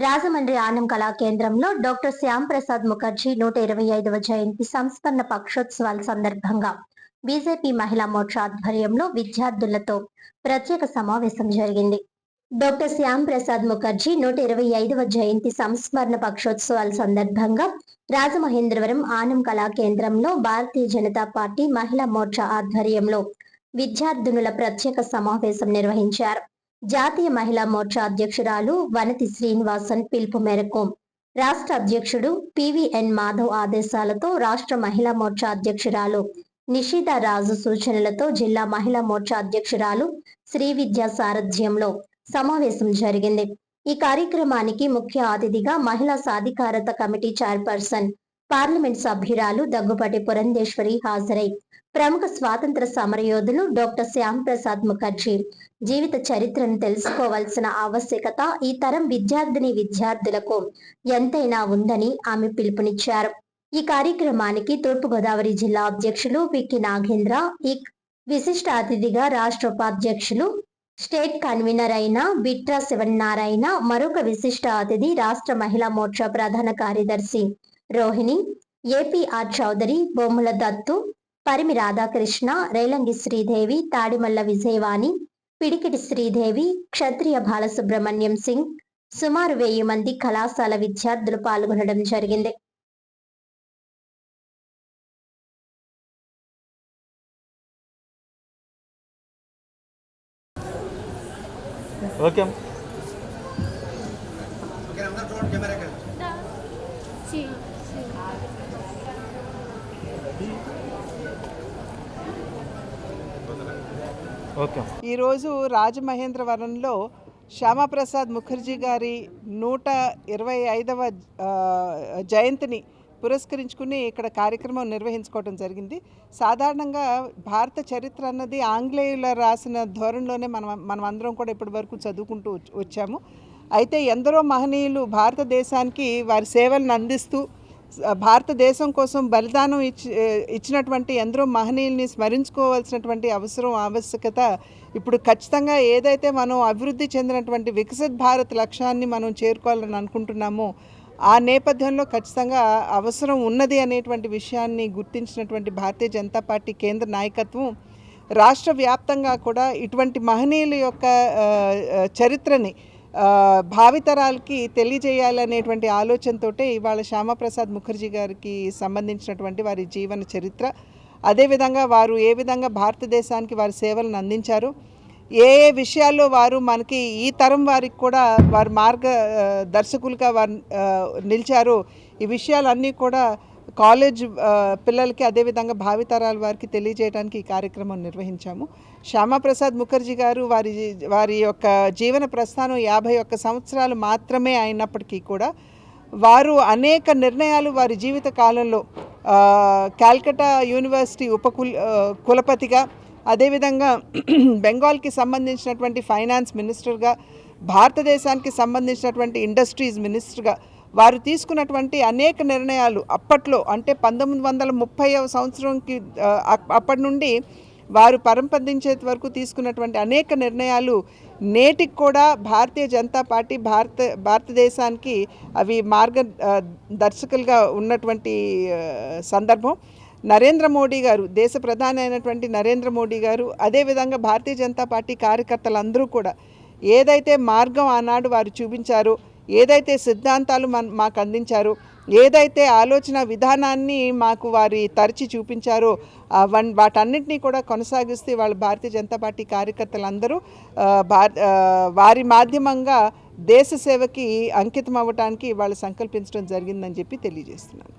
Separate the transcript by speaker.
Speaker 1: రాజమండ్రి ఆనం కళా కేంద్రంలో డాక్టర్ శ్యామ్ ప్రసాద్ ముఖర్జీ 125వ జయంతి సంస్మరణ పక్షోత్సవాల సందర్భంగా బీజేపీ మహిళా మోర్చా ఆధ్వర్యంలో విద్యార్థులతో ప్రత్యేక సమావేశం జరిగింది. డాక్టర్ శ్యామ్ ప్రసాద్ ముఖర్జీ 125వ జయంతి సంస్మరణ పక్షోత్సవాల సందర్భంగా రాజమహేంద్రవరం ఆనం కళా కేంద్రంలో భారతీయ జనతా పార్టీ మహిళా మోర్చా ఆధ్వర్యంలో విద్యార్థినుల ప్రత్యేక సమావేశం నిర్వహించారు. జాతీయ మహిళా మోర్చా అధ్యక్షురాలు వనతి శ్రీనివాసన్ పిలుపు మేరకు రాష్ట్ర అధ్యక్షుడు పివిఎన్ మాధవ్ ఆదేశాలతో రాష్ట్ర మహిళా మోర్చా అధ్యక్షురాలు నిషితా రాజు సూచనలతో జిల్లా మహిళా మోర్చా అధ్యక్షురాలు శ్రీ విద్యా సారథ్యంలో సమావేశం జరిగింది. ఈ కార్యక్రమానికి ముఖ్య అతిథిగా మహిళా సాధికారత కమిటీ చైర్పర్సన్ పార్లమెంట్ సభ్యురాలు దగ్గుపాటి పురంధేశ్వరి హాజరై ప్రముఖ స్వాతంత్ర సమరయోధులు డాక్టర్ శ్యామ్ ప్రసాద్ ముఖర్జీ జీవిత చరిత్రను తెలుసుకోవాల్సిన ఆవశ్యకత ఈ తరం విద్యార్థులకు ఎంతైనా ఉందని ఆమె పిలుపునిచ్చారు. ఈ కార్యక్రమానికి తూర్పుగోదావరి జిల్లా అధ్యక్షులు పిక్కి నాగేంద్ర, విశిష్ట అతిథిగా రాష్ట్ర ఉపాధ్యక్షులు స్టేట్ కన్వీనర్ అయిన బిట్రా శివనారాయణ, మరొక విశిష్ట అతిథి రాష్ట్ర మహిళా మోర్చా ప్రధాన కార్యదర్శి రోహిణి, ఏపీఆర్ చౌదరి, బొమ్మల దత్తు, పరిమి రాధాకృష్ణ, రేలంగి శ్రీదేవి, తాడిమల్ల విజయవాణి, పిడికిటి శ్రీదేవి, క్షత్రియ బాలసుబ్రహ్మణ్యం సింగ్, సుమారు 1000 మంది కళాశాల విద్యార్థులు పాల్గొనడం జరిగింది.
Speaker 2: ఓకే
Speaker 3: ఈరోజు రాజమహేంద్రవరంలో శ్యామప్రసాద్ ముఖర్జీ గారి 125వ జయంతిని పురస్కరించుకుని ఇక్కడ కార్యక్రమం నిర్వహించుకోవడం జరిగింది. సాధారణంగా భారత చరిత్ర అన్నది ఆంగ్లేయుల రాసిన ధోరణిలోనే మనం అందరం కూడా ఇప్పటి వరకు చదువుకుంటూ వచ్చాము. అయితే ఎందరో మహనీయులు భారతదేశానికి వారి సేవలను అందిస్తూ భారతదేశం కోసం బలిదానం ఇచ్చినటువంటి ఎందరో మహనీయుల్ని స్మరించుకోవాల్సినటువంటి ఆవశ్యకత ఇప్పుడు ఖచ్చితంగా ఏదైతే మనం అభివృద్ధి చెందినటువంటి వికసిత్ భారత్ లక్ష్యాన్ని మనం చేరుకోవాలని అనుకుంటున్నామో ఆ నేపథ్యంలో ఖచ్చితంగా అవసరం ఉన్నది అనేటువంటి విషయాన్ని గుర్తించినటువంటి భారతీయ జనతా పార్టీ కేంద్ర నాయకత్వం రాష్ట్ర వ్యాప్తంగా కూడా ఇటువంటి మహనీయుల యొక్క చరిత్రని భావితరాలకి తెలియజేయాలనేటువంటి ఆలోచనతోటే ఇవాళ శ్యామప్రసాద్ ముఖర్జీ గారికి సంబంధించినటువంటి వారి జీవన చరిత్ర, అదేవిధంగా వారు ఏ విధంగా భారతదేశానికి వారి సేవలను అందించారు, ఏ విషయాల్లో వారు మనకి ఈ తరం వారికి కూడా వారు మార్గదర్శకులుగా వారు నిలిచారో ఈ విషయాలన్నీ కూడా కాలేజ్ పిల్లలకి అదేవిధంగా భావితరాల వారికి తెలియజేయడానికి ఈ కార్యక్రమం నిర్వహించాము. శ్యామప్రసాద్ ముఖర్జీ గారు వారి యొక్క జీవన ప్రస్థానం 51 సంవత్సరాలు మాత్రమే అయినప్పటికీ కూడా వారు అనేక నిర్ణయాలు వారి జీవిత కాలంలో కాల్కటా యూనివర్సిటీ కులపతిగా, అదేవిధంగా బెంగాల్కి సంబంధించినటువంటి ఫైనాన్స్ మినిస్టర్గా, భారతదేశానికి సంబంధించినటువంటి ఇండస్ట్రీస్ మినిస్టర్గా వారు తీసుకున్నటువంటి అనేక నిర్ణయాలు అప్పట్లో అంటే 1930వ సంవత్సరంకి అప్పటి నుండి వారు పరంపదించే వరకు తీసుకున్నటువంటి అనేక నిర్ణయాలు నేటికి కూడా భారతీయ జనతా పార్టీ భారతదేశానికి అవి మార్గదర్శకులుగా ఉన్నటువంటి సందర్భం. నరేంద్ర మోడీ గారు, దేశ ప్రధాని అయినటువంటి నరేంద్ర మోడీ గారు, అదేవిధంగా భారతీయ జనతా పార్టీ కార్యకర్తలందరూ కూడా ఏదైతే మార్గం ఆనాడు వారు చూపించారో, ఏదైతే సిద్ధాంతాలు మాకు అందించారో, ఏదైతే ఆలోచన విధానాన్ని మాకు వారి తరచి చూపించారో వాటన్నిటినీ కూడా కొనసాగిస్తే వాళ్ళ భారతీయ జనతా పార్టీ కార్యకర్తలందరూ వారి మాధ్యమంగా దేశ సేవకి అంకితం అవ్వటానికి వాళ్ళు సంకల్పించడం జరిగిందని చెప్పి తెలియజేస్తున్నాను.